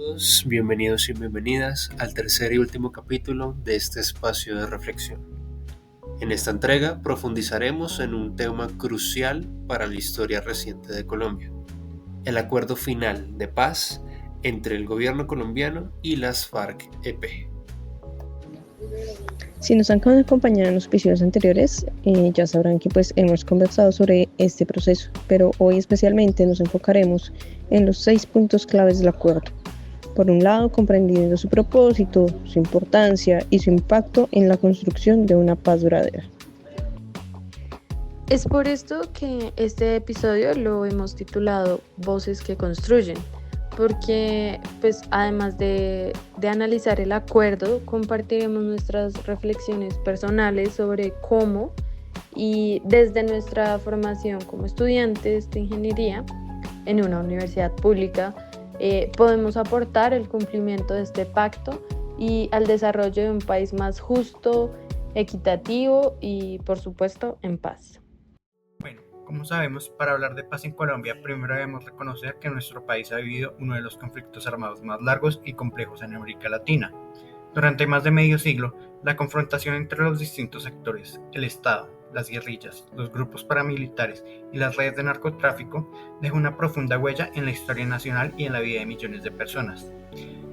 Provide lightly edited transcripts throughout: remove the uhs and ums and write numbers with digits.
todos, bienvenidos y bienvenidas al tercer y último capítulo de este espacio de reflexión. En esta entrega profundizaremos en un tema crucial para la historia reciente de Colombia: el acuerdo final de paz entre el gobierno colombiano y las FARC-EP. Si nos han acompañado en los episodios anteriores, ya sabrán que hemos conversado sobre este proceso, pero hoy especialmente nos enfocaremos en los 6 puntos claves del acuerdo. Por un lado, comprendiendo su propósito, su importancia y su impacto en la construcción de una paz duradera. Es por esto que este episodio lo hemos titulado Voces que construyen, porque además de analizar el acuerdo, compartiremos nuestras reflexiones personales sobre cómo y desde nuestra formación como estudiantes de ingeniería en una universidad pública podemos aportar el cumplimiento de este pacto y al desarrollo de un país más justo, equitativo y, por supuesto, en paz. Bueno, como sabemos, para hablar de paz en Colombia, primero debemos reconocer que nuestro país ha vivido uno de los conflictos armados más largos y complejos en América Latina. Durante más de medio siglo, la confrontación entre los distintos sectores, el Estado, las guerrillas, los grupos paramilitares y las redes de narcotráfico dejó una profunda huella en la historia nacional y en la vida de millones de personas.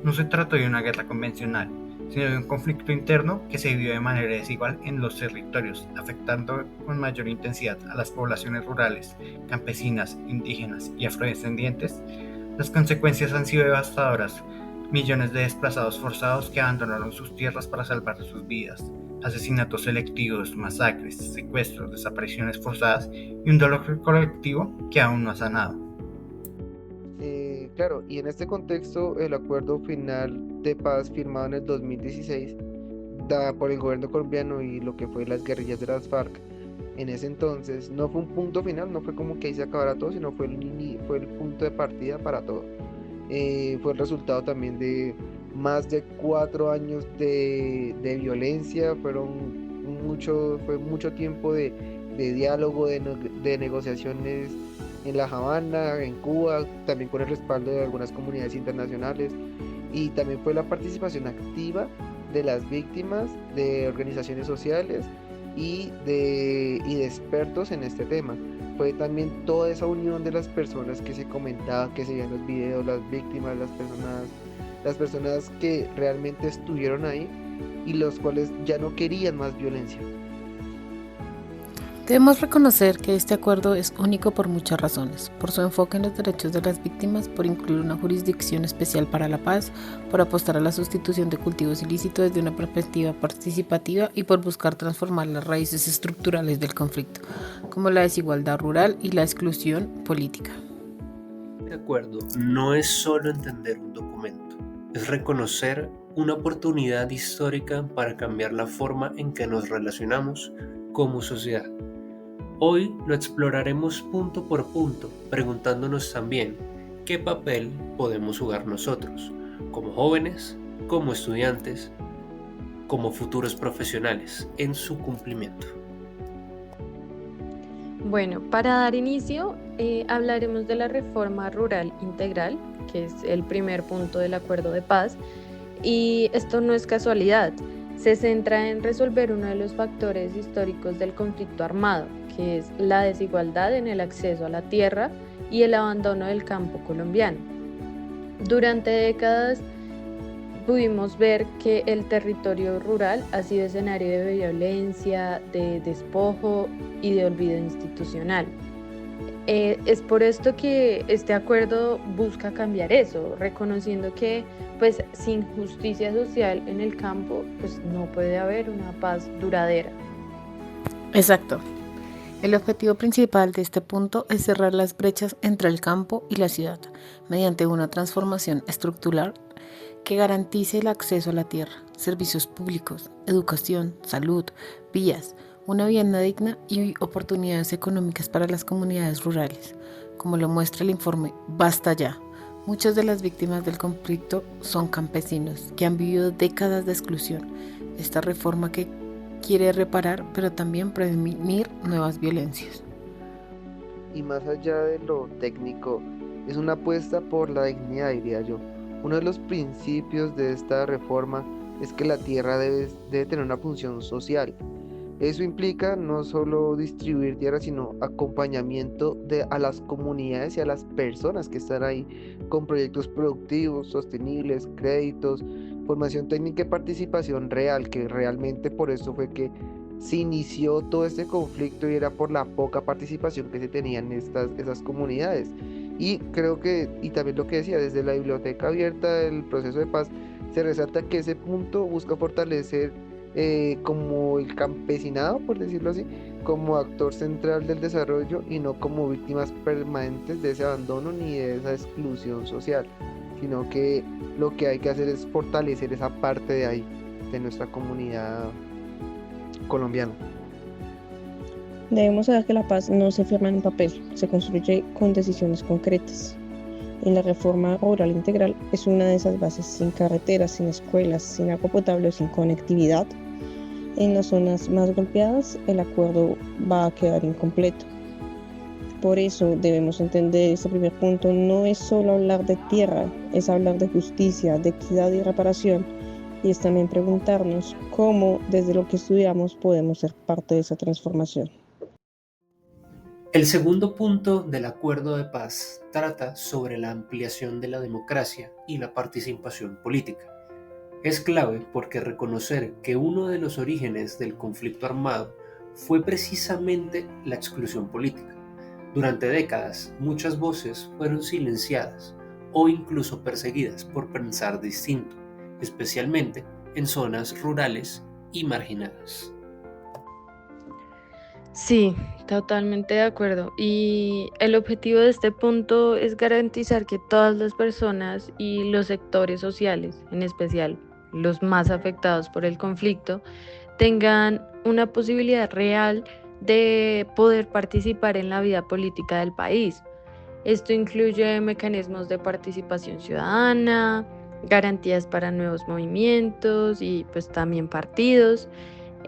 No se trató de una guerra convencional, sino de un conflicto interno que se vivió de manera desigual en los territorios, afectando con mayor intensidad a las poblaciones rurales, campesinas, indígenas y afrodescendientes. Las consecuencias han sido devastadoras: millones de desplazados forzados que abandonaron sus tierras para salvar sus vidas, asesinatos selectivos, masacres, secuestros, desapariciones forzadas y un dolor colectivo que aún no ha sanado. Claro, y en este contexto, el acuerdo final de paz firmado en el 2016 por el gobierno colombiano y lo que fue las guerrillas de las FARC en ese entonces no fue un punto final, no fue como que ahí se acabara todo, sino fue el punto de partida para todo. Fue el resultado también de más de 4 años de violencia, fue mucho tiempo de diálogo, de negociaciones en La Habana, en Cuba, también con el respaldo de algunas comunidades internacionales, y también fue la participación activa de las víctimas, de organizaciones sociales y de expertos en este tema. Fue también toda esa unión de las personas que se comentaba, que se veían los videos, las víctimas, las personas que realmente estuvieron ahí y los cuales ya no querían más violencia. Debemos reconocer que este acuerdo es único por muchas razones: por su enfoque en los derechos de las víctimas, por incluir una jurisdicción especial para la paz, por apostar a la sustitución de cultivos ilícitos desde una perspectiva participativa y por buscar transformar las raíces estructurales del conflicto, como la desigualdad rural y la exclusión política. Este acuerdo no es solo entender un documento, es reconocer una oportunidad histórica para cambiar la forma en que nos relacionamos como sociedad. Hoy lo exploraremos punto por punto, preguntándonos también qué papel podemos jugar nosotros, como jóvenes, como estudiantes, como futuros profesionales, en su cumplimiento. Bueno, para dar inicio, hablaremos de la reforma rural integral, que es el primer punto del acuerdo de paz, y esto no es casualidad. Se centra en resolver uno de los factores históricos del conflicto armado, que es la desigualdad en el acceso a la tierra y el abandono del campo colombiano. Durante décadas pudimos ver que el territorio rural ha sido escenario de violencia, de despojo y de olvido institucional. Es por esto que este acuerdo busca cambiar eso, reconociendo que sin justicia social en el campo no puede haber una paz duradera. Exacto. El objetivo principal de este punto es cerrar las brechas entre el campo y la ciudad mediante una transformación estructural que garantice el acceso a la tierra, servicios públicos, educación, salud, vías, una vivienda digna y oportunidades económicas para las comunidades rurales. Como lo muestra el informe Basta Ya, muchas de las víctimas del conflicto son campesinos que han vivido décadas de exclusión. Esta reforma que quiere reparar, pero también prevenir nuevas violencias. Y más allá de lo técnico, es una apuesta por la dignidad, diría yo, Uno de los principios de esta reforma es que la tierra debe tener una función social. Eso implica no solo distribuir tierra, sino acompañamiento a las comunidades y a las personas que están ahí con proyectos productivos, sostenibles, créditos, formación técnica y participación real, que realmente por eso fue que se inició todo este conflicto y era por la poca participación que se tenía en esas comunidades. Y creo que, y también lo que decía, desde la biblioteca abierta del proceso de paz, se resalta que ese punto busca fortalecer como el campesinado, por decirlo así, como actor central del desarrollo y no como víctimas permanentes de ese abandono ni de esa exclusión social, sino que lo que hay que hacer es fortalecer esa parte de ahí, de nuestra comunidad colombiana. Debemos saber que la paz no se firma en papel, se construye con decisiones concretas. En la reforma rural integral es una de esas bases. Sin carreteras, sin escuelas, sin agua potable o sin conectividad, en las zonas más golpeadas el acuerdo va a quedar incompleto. Por eso debemos entender este primer punto, no es solo hablar de tierra, es hablar de justicia, de equidad y reparación, y es también preguntarnos cómo desde lo que estudiamos podemos ser parte de esa transformación. El segundo punto del acuerdo de paz trata sobre la ampliación de la democracia y la participación política. Es clave porque reconocer que uno de los orígenes del conflicto armado fue precisamente la exclusión política. Durante décadas, muchas voces fueron silenciadas o incluso perseguidas por pensar distinto, especialmente en zonas rurales y marginadas. Sí, totalmente de acuerdo. Y el objetivo de este punto es garantizar que todas las personas y los sectores sociales, en especial los más afectados por el conflicto, tengan una posibilidad real de poder participar en la vida política del país. Esto incluye mecanismos de participación ciudadana, garantías para nuevos movimientos y pues también partidos.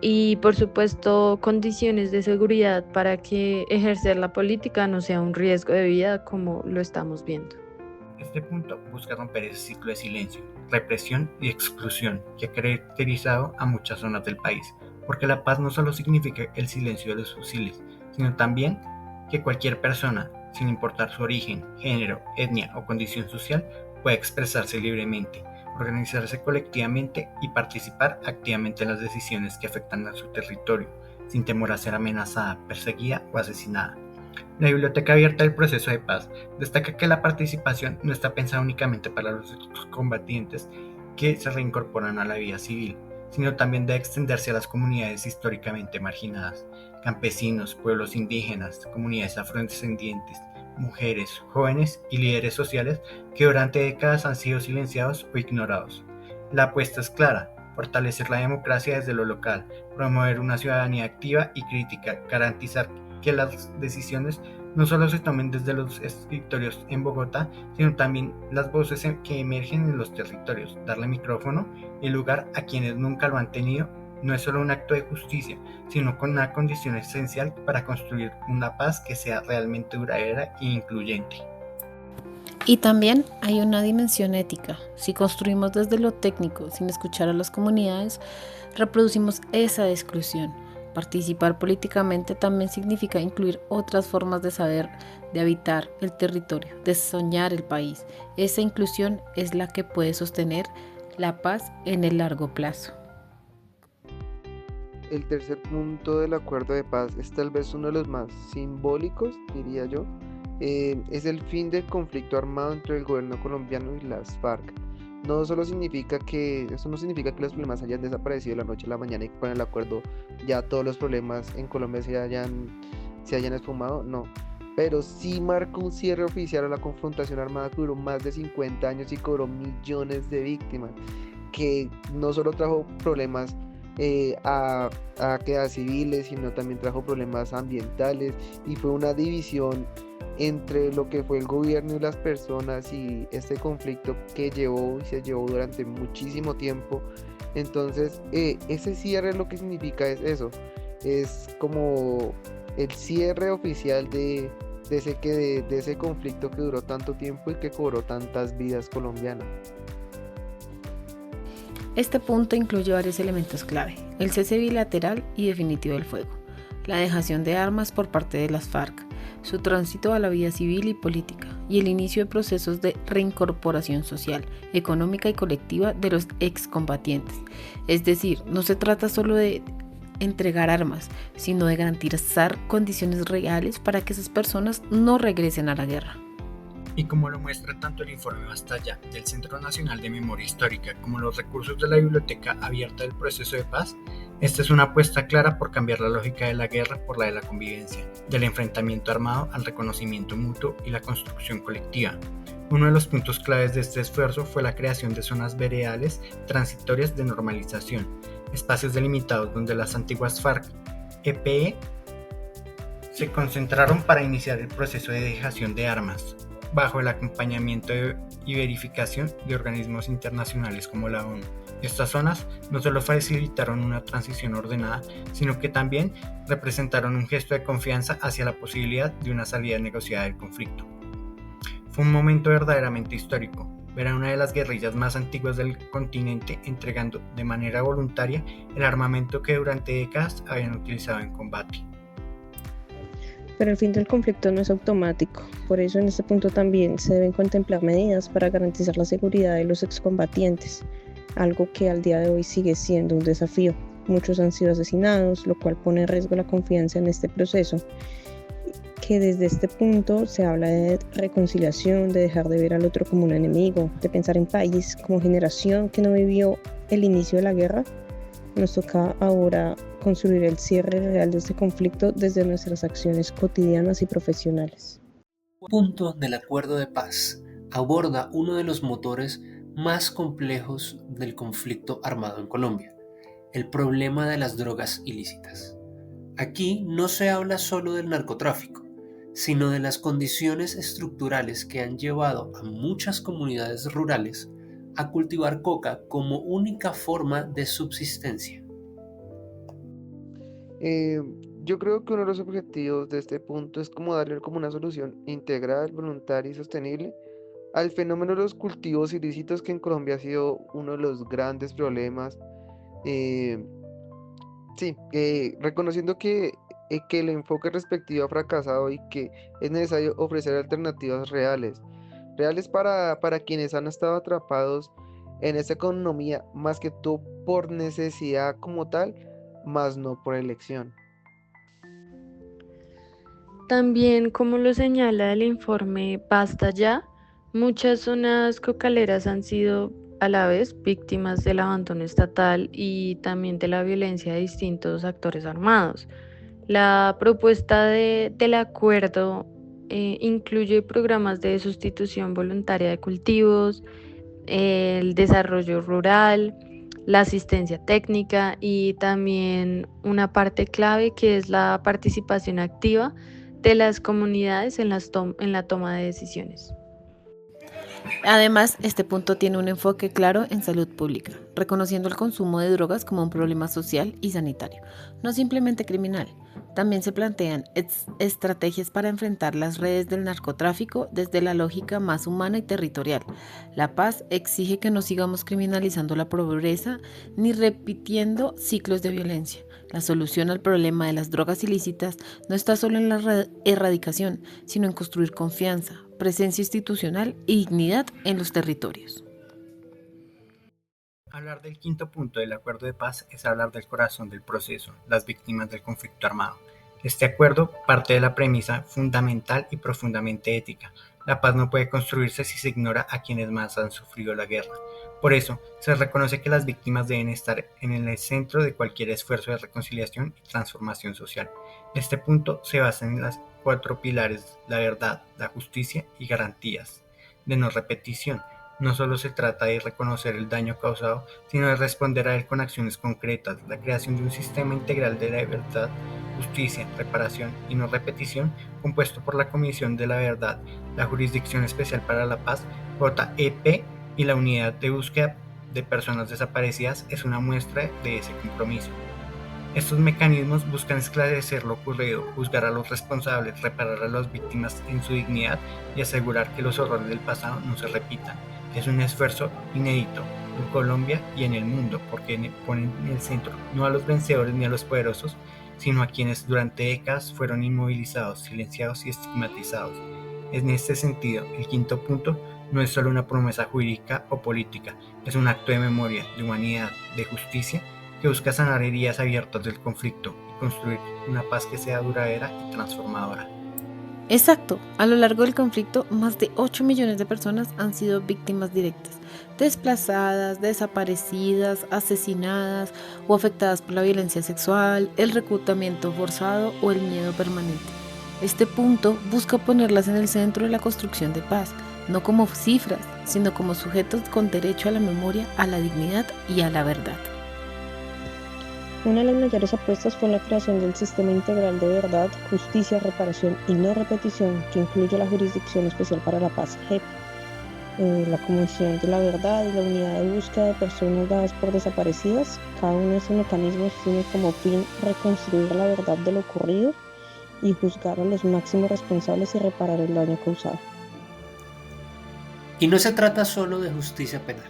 Y por supuesto condiciones de seguridad para que ejercer la política no sea un riesgo de vida como lo estamos viendo. Este punto busca romper ese ciclo de silencio, represión y exclusión que ha caracterizado a muchas zonas del país, porque la paz no solo significa el silencio de los fusiles, sino también que cualquier persona, sin importar su origen, género, etnia o condición social, pueda expresarse libremente, organizarse colectivamente y participar activamente en las decisiones que afectan a su territorio, sin temor a ser amenazada, perseguida o asesinada. La Biblioteca Abierta del Proceso de Paz destaca que la participación no está pensada únicamente para los combatientes que se reincorporan a la vida civil, sino también debe extenderse a las comunidades históricamente marginadas, campesinos, pueblos indígenas, comunidades afrodescendientes, mujeres, jóvenes y líderes sociales que durante décadas han sido silenciados o ignorados. La apuesta es clara: fortalecer la democracia desde lo local, promover una ciudadanía activa y crítica, garantizar que las decisiones no solo se tomen desde los escritorios en Bogotá, sino también las voces que emergen en los territorios, darle micrófono y lugar a quienes nunca lo han tenido. No es solo un acto de justicia, sino con una condición esencial para construir una paz que sea realmente duradera e incluyente. Y también hay una dimensión ética. Si construimos desde lo técnico, sin escuchar a las comunidades, reproducimos esa exclusión. Participar políticamente también significa incluir otras formas de saber, de habitar el territorio, de soñar el país. Esa inclusión es la que puede sostener la paz en el largo plazo. El tercer punto del acuerdo de paz es tal vez uno de los más simbólicos, diría yo. Es el fin del conflicto armado entre el gobierno colombiano y las FARC. Eso no significa que los problemas hayan desaparecido de la noche a la mañana y con el acuerdo ya todos los problemas en Colombia se hayan esfumado, no. Pero sí marca un cierre oficial a la confrontación armada que duró más de 50 años y cobró millones de víctimas, que no solo trajo problemas a civiles, sino también trajo problemas ambientales y fue una división entre lo que fue el gobierno y las personas y este conflicto que se llevó durante muchísimo tiempo. Entonces ese cierre lo que significa es eso, es como el cierre oficial de de ese conflicto que duró tanto tiempo y que cobró tantas vidas colombianas. Este punto incluye varios elementos clave: el cese bilateral y definitivo del fuego, la dejación de armas por parte de las FARC, su tránsito a la vida civil y política, y el inicio de procesos de reincorporación social, económica y colectiva de los excombatientes. Es decir, no se trata solo de entregar armas, sino de garantizar condiciones reales para que esas personas no regresen a la guerra. Y como lo muestra tanto el informe Basta Ya del Centro Nacional de Memoria Histórica como los recursos de la Biblioteca Abierta del Proceso de Paz, esta es una apuesta clara por cambiar la lógica de la guerra por la de la convivencia, del enfrentamiento armado al reconocimiento mutuo y la construcción colectiva. Uno de los puntos claves de este esfuerzo fue la creación de zonas veredales transitorias de normalización, espacios delimitados donde las antiguas FARC-EP se concentraron para iniciar el proceso de dejación de armas, bajo el acompañamiento y verificación de organismos internacionales como la ONU. Estas zonas no solo facilitaron una transición ordenada, sino que también representaron un gesto de confianza hacia la posibilidad de una salida negociada del conflicto. Fue un momento verdaderamente histórico, ver a una de las guerrillas más antiguas del continente entregando de manera voluntaria el armamento que durante décadas habían utilizado en combate. Pero el fin del conflicto no es automático, por eso en este punto también se deben contemplar medidas para garantizar la seguridad de los excombatientes, algo que al día de hoy sigue siendo un desafío. Muchos han sido asesinados, lo cual pone en riesgo la confianza en este proceso, que desde este punto se habla de reconciliación, de dejar de ver al otro como un enemigo, de pensar en país como generación que no vivió el inicio de la guerra. Nos toca ahora construir el cierre real de este conflicto desde nuestras acciones cotidianas y profesionales. Punto del acuerdo de paz aborda uno de los motores más complejos del conflicto armado en Colombia, el problema de las drogas ilícitas. Aquí no se habla solo del narcotráfico, sino de las condiciones estructurales que han llevado a muchas comunidades rurales a cultivar coca como única forma de subsistencia. Yo creo que uno de los objetivos de este punto es como darle como una solución integral, voluntaria y sostenible al fenómeno de los cultivos ilícitos, que en Colombia ha sido uno de los grandes problemas. Eh, Reconociendo que el enfoque respectivo ha fracasado y que es necesario ofrecer alternativas reales para quienes han estado atrapados en esta economía, más que todo por necesidad como tal, más no por elección. También, como lo señala el informe Basta Ya, muchas zonas cocaleras han sido a la vez víctimas del abandono estatal y también de la violencia de distintos actores armados. La propuesta del acuerdo incluye programas de sustitución voluntaria de cultivos, el desarrollo rural, la asistencia técnica y también una parte clave que es la participación activa de las comunidades en la toma de decisiones. Además, este punto tiene un enfoque claro en salud pública, reconociendo el consumo de drogas como un problema social y sanitario, no simplemente criminal. También se plantean estrategias para enfrentar las redes del narcotráfico desde la lógica más humana y territorial. La paz exige que no sigamos criminalizando la pobreza ni repitiendo ciclos de violencia. La solución al problema de las drogas ilícitas no está solo en la erradicación, sino en construir confianza, presencia institucional y dignidad en los territorios. Hablar del quinto punto del acuerdo de paz es hablar del corazón del proceso, las víctimas del conflicto armado. Este acuerdo parte de la premisa fundamental y profundamente ética: la paz no puede construirse si se ignora a quienes más han sufrido la guerra. Por eso, se reconoce que las víctimas deben estar en el centro de cualquier esfuerzo de reconciliación y transformación social. Este punto se basa en las 4 pilares: la verdad, la justicia y garantías de no repetición. No solo se trata de reconocer el daño causado, sino de responder a él con acciones concretas. La creación de un sistema integral de la verdad, justicia, reparación y no repetición, compuesto por la Comisión de la Verdad, la Jurisdicción Especial para la Paz, JEP, y la Unidad de Búsqueda de Personas Desaparecidas, es una muestra de ese compromiso. Estos mecanismos buscan esclarecer lo ocurrido, juzgar a los responsables, reparar a las víctimas en su dignidad y asegurar que los horrores del pasado no se repitan. Es un esfuerzo inédito en Colombia y en el mundo, porque ponen en el centro no a los vencedores ni a los poderosos, sino a quienes durante décadas fueron inmovilizados, silenciados y estigmatizados. En este sentido, el quinto punto no es solo una promesa jurídica o política, es un acto de memoria, de humanidad, de justicia, que busca sanar heridas abiertas del conflicto y construir una paz que sea duradera y transformadora. Exacto, a lo largo del conflicto, más de 8 millones de personas han sido víctimas directas, desplazadas, desaparecidas, asesinadas o afectadas por la violencia sexual, el reclutamiento forzado o el miedo permanente. Este punto busca ponerlas en el centro de la construcción de paz, no como cifras, sino como sujetos con derecho a la memoria, a la dignidad y a la verdad. Una de las mayores apuestas fue la creación del Sistema Integral de Verdad, Justicia, Reparación y No Repetición, que incluye la Jurisdicción Especial para la Paz, JEP, la Comisión de la Verdad y la Unidad de Búsqueda de Personas dadas por desaparecidas. Cada uno de estos mecanismos tiene como fin reconstruir la verdad de lo ocurrido y juzgar a los máximos responsables y reparar el daño causado. Y no se trata solo de justicia penal.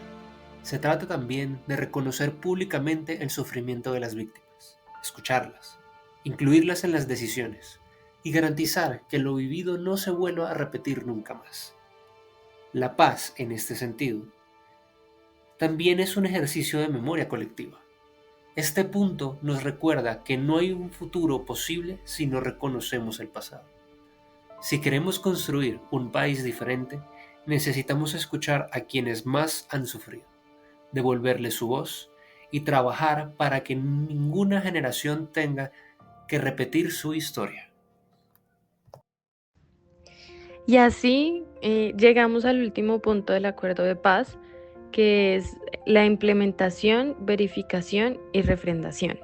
Se trata también de reconocer públicamente el sufrimiento de las víctimas, escucharlas, incluirlas en las decisiones y garantizar que lo vivido no se vuelva a repetir nunca más. La paz, en este sentido, también es un ejercicio de memoria colectiva. Este punto nos recuerda que no hay un futuro posible si no reconocemos el pasado. Si queremos construir un país diferente, necesitamos escuchar a quienes más han sufrido, devolverle su voz y trabajar para que ninguna generación tenga que repetir su historia. Y así llegamos al último punto del acuerdo de paz, que es la implementación, verificación y refrendación.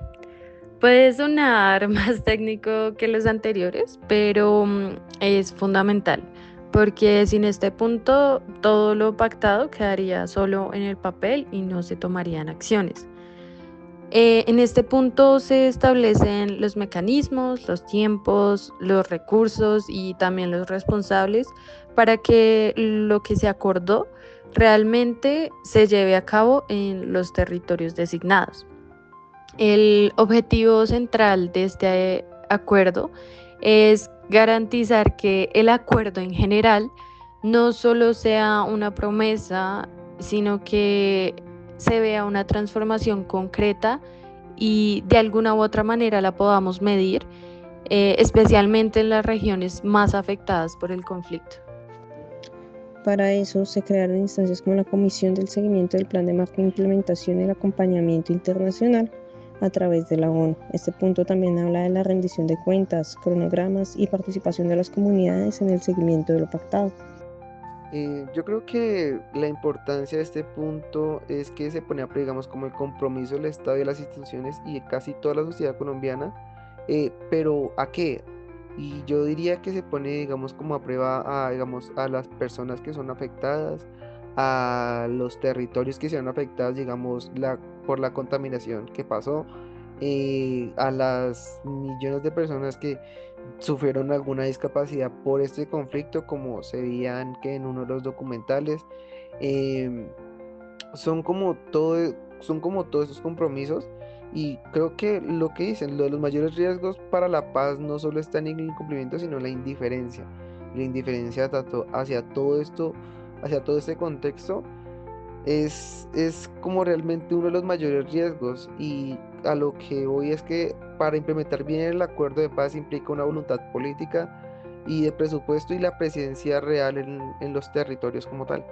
Puede sonar más técnico que los anteriores, pero es fundamental, porque sin este punto todo lo pactado quedaría solo en el papel y no se tomarían acciones. En este punto se establecen los mecanismos, los tiempos, los recursos y también los responsables para que lo que se acordó realmente se lleve a cabo en los territorios designados. El objetivo central de este acuerdo es garantizar que el acuerdo en general no solo sea una promesa, sino que se vea una transformación concreta y de alguna u otra manera la podamos medir, especialmente en las regiones más afectadas por el conflicto. Para eso se crearon instancias como la Comisión del Seguimiento del Plan de Marco de Implementación y el Acompañamiento Internacional a través de la ONU. Este punto también habla de la rendición de cuentas, cronogramas y participación de las comunidades en el seguimiento de lo pactado. Yo creo que la importancia de este punto es que se pone a prueba, digamos, como el compromiso del Estado y de las instituciones y de casi toda la sociedad colombiana, pero ¿a qué? Y yo diría que se pone, digamos, como a prueba digamos, a las personas que son afectadas, a los territorios que sean afectados, digamos, por la contaminación que pasó, a las millones de personas que sufrieron alguna discapacidad por este conflicto, como se veían que en uno de los documentales. em, son como todos esos compromisos, y creo que lo que dicen, lo de los mayores riesgos para la paz no solo está en el incumplimiento, sino en la indiferencia hacia todo esto, hacia todo este contexto, es como realmente uno de los mayores riesgos. Y a lo que voy es que para implementar bien el acuerdo de paz implica una voluntad política y de presupuesto y la presencia real en los territorios como tal.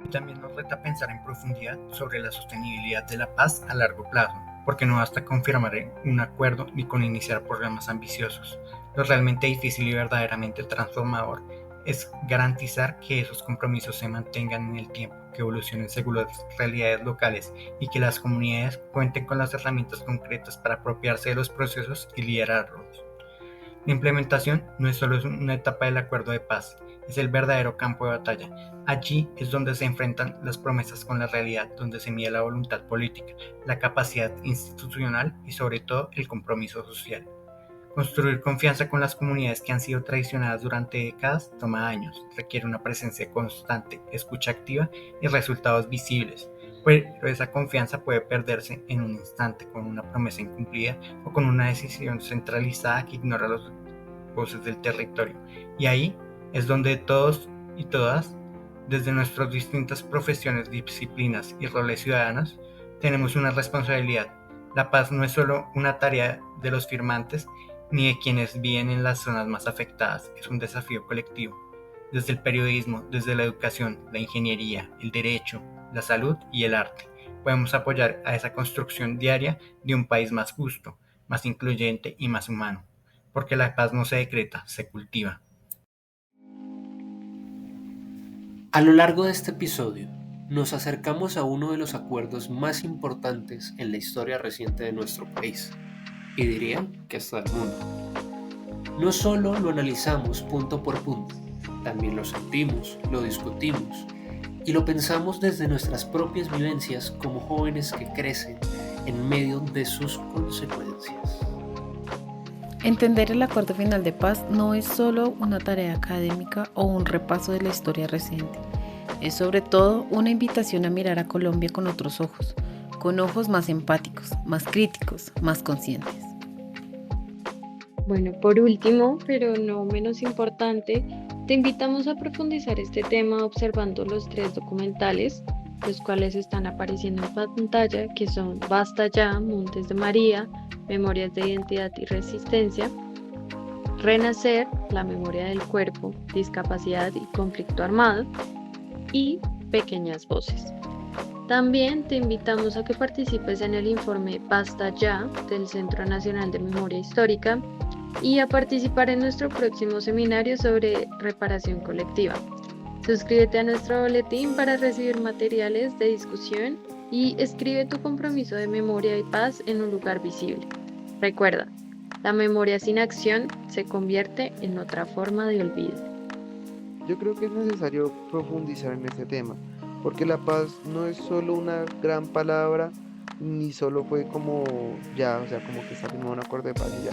Y también nos reta pensar en profundidad sobre la sostenibilidad de la paz a largo plazo, porque no basta con firmar un acuerdo ni con iniciar programas ambiciosos. Lo realmente difícil y verdaderamente transformador es garantizar que esos compromisos se mantengan en el tiempo, que evolucionen según las realidades locales y que las comunidades cuenten con las herramientas concretas para apropiarse de los procesos y liderarlos. La implementación no es solo una etapa del acuerdo de paz, es el verdadero campo de batalla. Allí es donde se enfrentan las promesas con la realidad, donde se mide la voluntad política, la capacidad institucional y sobre todo el compromiso social. Construir confianza con las comunidades que han sido traicionadas durante décadas toma años, requiere una presencia constante, escucha activa y resultados visibles, pero esa confianza puede perderse en un instante con una promesa incumplida o con una decisión centralizada que ignora las voces del territorio. Y ahí es donde todos y todas, desde nuestras distintas profesiones, disciplinas y roles ciudadanos, tenemos una responsabilidad. La paz no es solo una tarea de los firmantes, ni de quienes viven en las zonas más afectadas, es un desafío colectivo. Desde el periodismo, desde la educación, la ingeniería, el derecho, la salud y el arte, podemos apoyar a esa construcción diaria de un país más justo, más incluyente y más humano, porque la paz no se decreta, se cultiva. A lo largo de este episodio, nos acercamos a uno de los acuerdos más importantes en la historia reciente de nuestro país, y diría que hasta el mundo. No solo lo analizamos punto por punto, también lo sentimos, lo discutimos y lo pensamos desde nuestras propias vivencias como jóvenes que crecen en medio de sus consecuencias. Entender el acuerdo final de paz no es solo una tarea académica o un repaso de la historia reciente, es sobre todo una invitación a mirar a Colombia con otros ojos, con ojos más empáticos, más críticos, más conscientes. Bueno, por último, pero no menos importante, te invitamos a profundizar este tema observando los 3 documentales, los cuales están apareciendo en pantalla, que son Basta Ya, Montes de María, Memorias de Identidad y Resistencia, Renacer, la memoria del cuerpo, discapacidad y conflicto armado, y Pequeñas Voces. También te invitamos a que participes en el informe Basta Ya del Centro Nacional de Memoria Histórica y a participar en nuestro próximo seminario sobre reparación colectiva. Suscríbete a nuestro boletín para recibir materiales de discusión y escribe tu compromiso de memoria y paz en un lugar visible. Recuerda, la memoria sin acción se convierte en otra forma de olvido. Yo creo que es necesario profundizar en este tema, porque la paz no es solo una gran palabra, ni solo fue como ya, o sea, como que está firmado un acuerdo de paz y ya.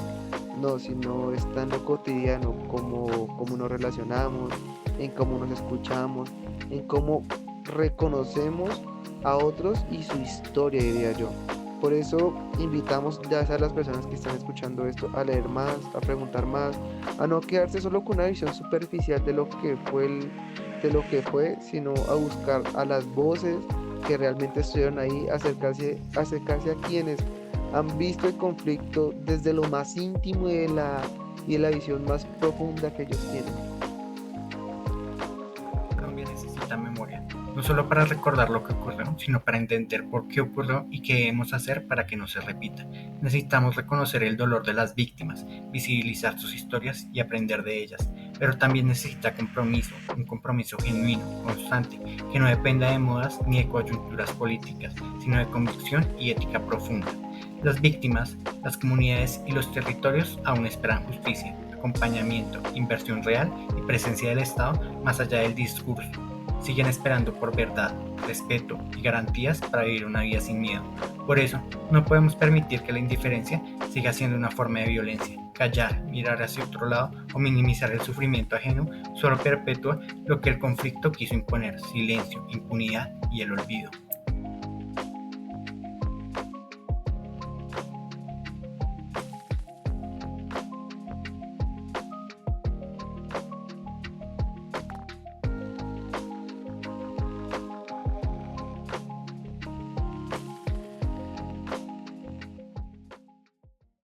No, sino está en lo cotidiano, cómo nos relacionamos, en cómo nos escuchamos, en cómo reconocemos a otros y su historia, diría yo. Por eso invitamos ya a las personas que están escuchando esto a leer más, a preguntar más, a no quedarse solo con una visión superficial de lo que fue, sino a buscar a las voces que realmente estuvieron ahí, acercarse a quienes han visto el conflicto desde lo más íntimo y de la visión más profunda que ellos tienen. Colombia necesita memoria, no solo para recordar lo que ocurrió, sino para entender por qué ocurrió y qué debemos hacer para que no se repita. Necesitamos reconocer el dolor de las víctimas, visibilizar sus historias y aprender de ellas, pero también necesita compromiso, un compromiso genuino, constante, que no dependa de modas ni de coyunturas políticas, sino de convicción y ética profunda. Las víctimas, las comunidades y los territorios aún esperan justicia, acompañamiento, inversión real y presencia del Estado más allá del discurso. Siguen esperando por verdad, respeto y garantías para vivir una vida sin miedo. Por eso, no podemos permitir que la indiferencia siga siendo una forma de violencia. Callar, mirar hacia otro lado o minimizar el sufrimiento ajeno solo perpetúa lo que el conflicto quiso imponer: silencio, impunidad y el olvido.